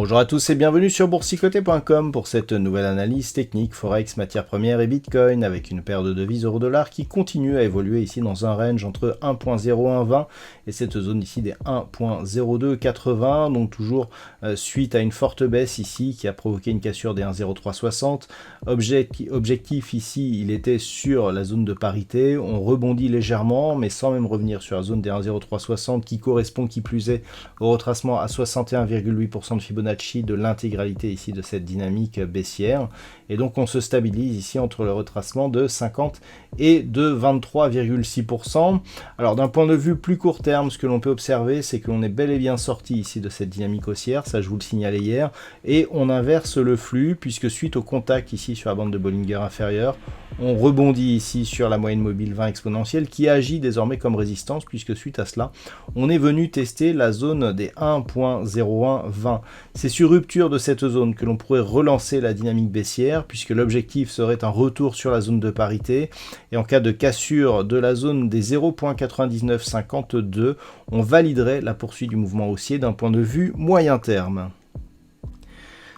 Bonjour à tous et bienvenue sur boursicoté.com pour cette nouvelle analyse technique Forex, matières premières et Bitcoin avec une paire de devises euro-dollar qui continue à évoluer ici dans un range entre 1.0120 et cette zone ici des 1.0280, donc toujours suite à une forte baisse ici qui a provoqué une cassure des 1.0360. Objectif ici, il était sur la zone de parité, on rebondit légèrement mais sans même revenir sur la zone des 1.0360 qui correspond qui plus est au retracement à 61,8% de Fibonacci de l'intégralité ici de cette dynamique baissière, et donc on se stabilise ici entre le retracement de 50 et de 23,6%. Alors d'un point de vue plus court terme, ce que l'on peut observer, c'est que l'on est bel et bien sorti ici de cette dynamique haussière, ça je vous le signalais hier, et on inverse le flux puisque suite au contact ici sur la bande de Bollinger inférieure, on rebondit ici sur la moyenne mobile 20 exponentielle qui agit désormais comme résistance puisque suite à cela, on est venu tester la zone des 1.0120. C'est sur rupture de cette zone que l'on pourrait relancer la dynamique baissière puisque l'objectif serait un retour sur la zone de parité et en cas de cassure de la zone des 0.9952, on validerait la poursuite du mouvement haussier d'un point de vue moyen terme.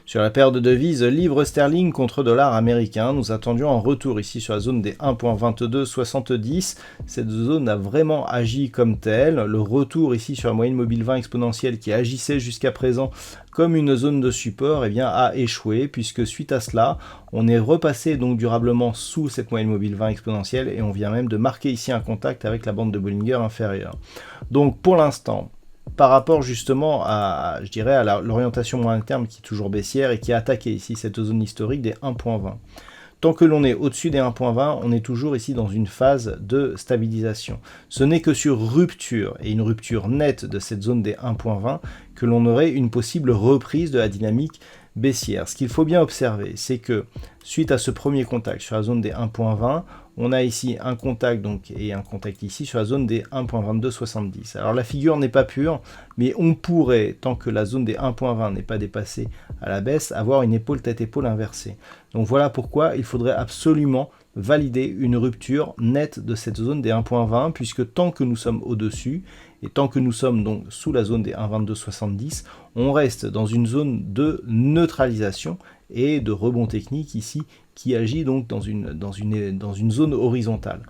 Sur la paire de devises livre sterling contre dollar américain, nous attendions un retour ici sur la zone des 1.2270. Cette zone a vraiment agi comme telle. Le retour ici sur la moyenne mobile 20 exponentielle qui agissait jusqu'à présent comme une zone de support a échoué puisque suite à cela, on est repassé donc durablement sous cette moyenne mobile 20 exponentielle et on vient même de marquer ici un contact avec la bande de Bollinger inférieure. Donc pour l'instant, par rapport justement à l'orientation moyen terme qui est toujours baissière et qui a attaqué ici cette zone historique des 1.20. Tant que l'on est au-dessus des 1.20, on est toujours ici dans une phase de stabilisation. Ce n'est que sur rupture, et une rupture nette de cette zone des 1.20, que l'on aurait une possible reprise de la dynamique baissière. Ce qu'il faut bien observer, c'est que suite à ce premier contact sur la zone des 1.20, on a ici un contact et un contact ici sur la zone des 1.2270. Alors la figure n'est pas pure, mais on pourrait, tant que la zone des 1.20 n'est pas dépassée à la baisse, avoir une épaule tête-épaule inversée. Donc voilà pourquoi il faudrait absolument valider une rupture nette de cette zone des 1.20, puisque tant que nous sommes au-dessus, et tant que nous sommes donc sous la zone des 1.2270, on reste dans une zone de neutralisation et de rebond technique ici qui agit donc dans une zone horizontale.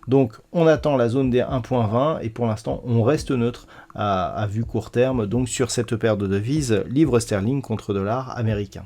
Donc on attend la zone des 1.20 et pour l'instant on reste neutre à vue court terme donc sur cette paire de devises livre sterling contre dollar américain.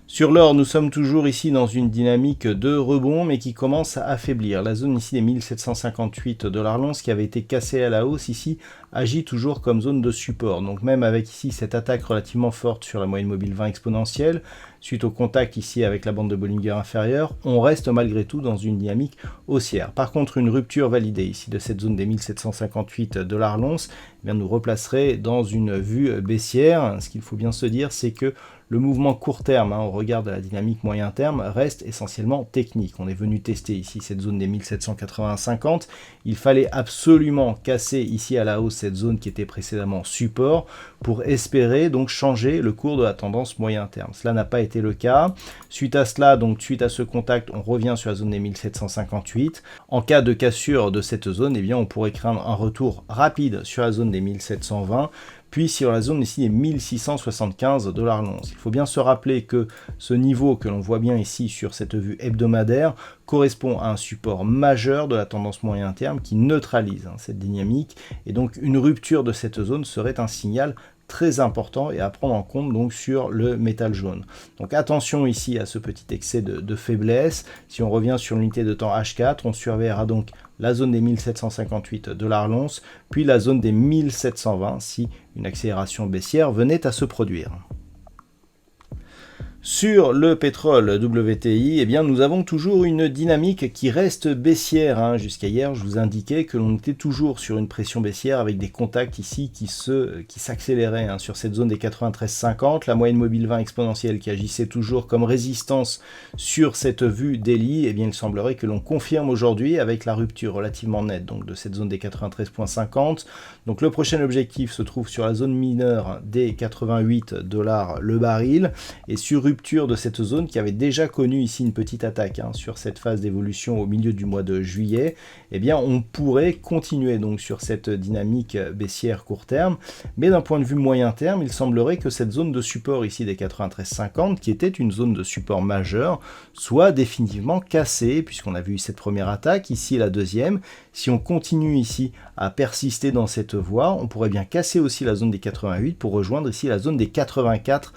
Sur l'or, nous sommes toujours ici dans une dynamique de rebond, mais qui commence à affaiblir. La zone ici des 1758 $ l'once, qui avait été cassée à la hausse ici, agit toujours comme zone de support. Donc même avec ici cette attaque relativement forte sur la moyenne mobile 20 exponentielle, suite au contact ici avec la bande de Bollinger inférieure, on reste malgré tout dans une dynamique haussière. Par contre, une rupture validée ici de cette zone des 1758 $ l'once, eh bien, nous replacerait dans une vue baissière. Ce qu'il faut bien se dire, c'est que le mouvement court terme, au regard de la dynamique moyen terme, reste essentiellement technique. On est venu tester ici cette zone des 1780-50. Il fallait absolument casser ici à la hausse cette zone qui était précédemment support pour espérer donc changer le cours de la tendance moyen terme. Cela n'a pas été le cas. Suite à cela, donc suite à ce contact, on revient sur la zone des 1758. En cas de cassure de cette zone, eh bien, on pourrait craindre un retour rapide sur la zone des 1720. Puis sur la zone ici des 1675 $ l'once. Il faut bien se rappeler que ce niveau que l'on voit bien ici sur cette vue hebdomadaire correspond à un support majeur de la tendance moyen terme qui neutralise cette dynamique et donc une rupture de cette zone serait un signal très important et à prendre en compte donc sur le métal jaune. Donc attention ici à ce petit excès de faiblesse. Si on revient sur l'unité de temps H4, on surveillera donc la zone des 1758 $ l'once, puis la zone des 1720 si une accélération baissière venait à se produire. Sur le pétrole WTI, eh bien, nous avons toujours une dynamique qui reste baissière. Jusqu'à hier, je vous indiquais que l'on était toujours sur une pression baissière avec des contacts ici qui s'accéléraient sur cette zone des 93,50. La moyenne mobile 20 exponentielle qui agissait toujours comme résistance sur cette vue daily. Eh bien, il semblerait que l'on confirme aujourd'hui avec la rupture relativement nette donc, de cette zone des 93,50. Donc le prochain objectif se trouve sur la zone mineure des 88$ le baril et sur rupture de cette zone qui avait déjà connu ici une petite attaque sur cette phase d'évolution au milieu du mois de juillet, eh bien on pourrait continuer donc sur cette dynamique baissière court terme, mais d'un point de vue moyen terme, il semblerait que cette zone de support ici des 93,50, qui était une zone de support majeure, soit définitivement cassée, puisqu'on a vu cette première attaque, ici la deuxième. Si on continue ici à persister dans cette voie, on pourrait bien casser aussi la zone des 88 pour rejoindre ici la zone des 84$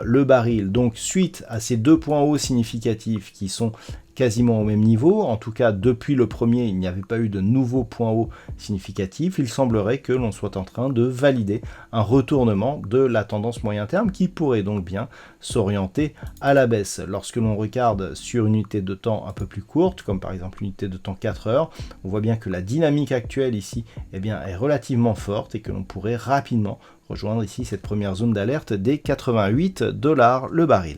le baril. Donc suite à ces deux points hauts significatifs qui sont quasiment au même niveau, en tout cas depuis le premier il n'y avait pas eu de nouveaux points hauts significatifs, il semblerait que l'on soit en train de valider un retournement de la tendance moyen terme qui pourrait donc bien s'orienter à la baisse. Lorsque l'on regarde sur une unité de temps un peu plus courte, comme par exemple l'unité de temps 4 heures, on voit bien que la dynamique actuelle ici eh bien, est relativement forte et que l'on pourrait rapidement rejoindre ici cette première zone d'alerte des 88$ le baril.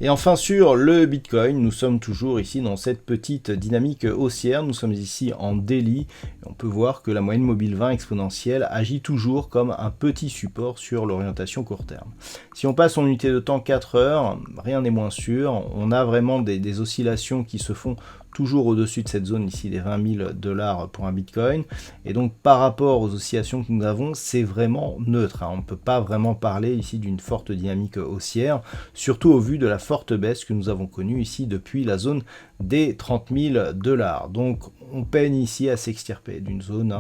Et enfin sur le Bitcoin, nous sommes toujours ici dans cette petite dynamique haussière, nous sommes ici en daily, et on peut voir que la moyenne mobile 20 exponentielle agit toujours comme un petit support sur l'orientation court terme. Si on passe en unité de temps 4 heures, rien n'est moins sûr, on a vraiment des oscillations qui se font toujours au-dessus de cette zone ici des 20 000$ pour un Bitcoin, et donc par rapport aux oscillations que nous avons, c'est vraiment neutre, on ne peut pas vraiment parler ici d'une forte dynamique haussière, surtout au vu de la forte baisse que nous avons connue ici depuis la zone des 30 000$. Donc on peine ici à s'extirper d'une zone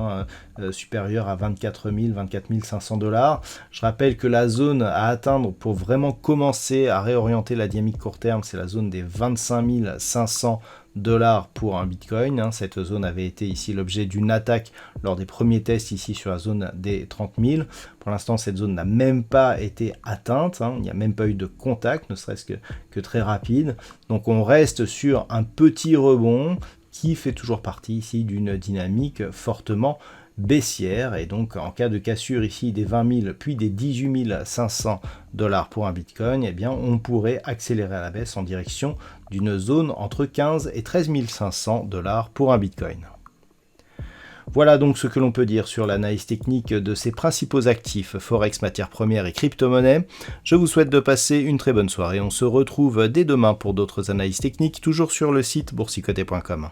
supérieure à 24 500$. Je rappelle que la zone à atteindre pour vraiment commencer à réorienter la dynamique court terme, c'est la zone des 25 500$ pour un Bitcoin. Cette zone avait été ici l'objet d'une attaque lors des premiers tests ici sur la zone des 30 000. Pour l'instant, cette zone n'a même pas été atteinte. Il n'y a même pas eu de contact, ne serait-ce que très rapide. Donc on reste sur un petit rebond qui fait toujours partie ici d'une dynamique fortement baissière, et donc en cas de cassure ici des 20 000 puis des 18 500$ pour un Bitcoin, eh bien on pourrait accélérer à la baisse en direction d'une zone entre 15 et 13 500$ pour un Bitcoin. Voilà donc ce que l'on peut dire sur l'analyse technique de ces principaux actifs Forex, matières premières et crypto-monnaies. Je vous souhaite de passer une très bonne soirée. On se retrouve dès demain pour d'autres analyses techniques, toujours sur le site boursicoté.com.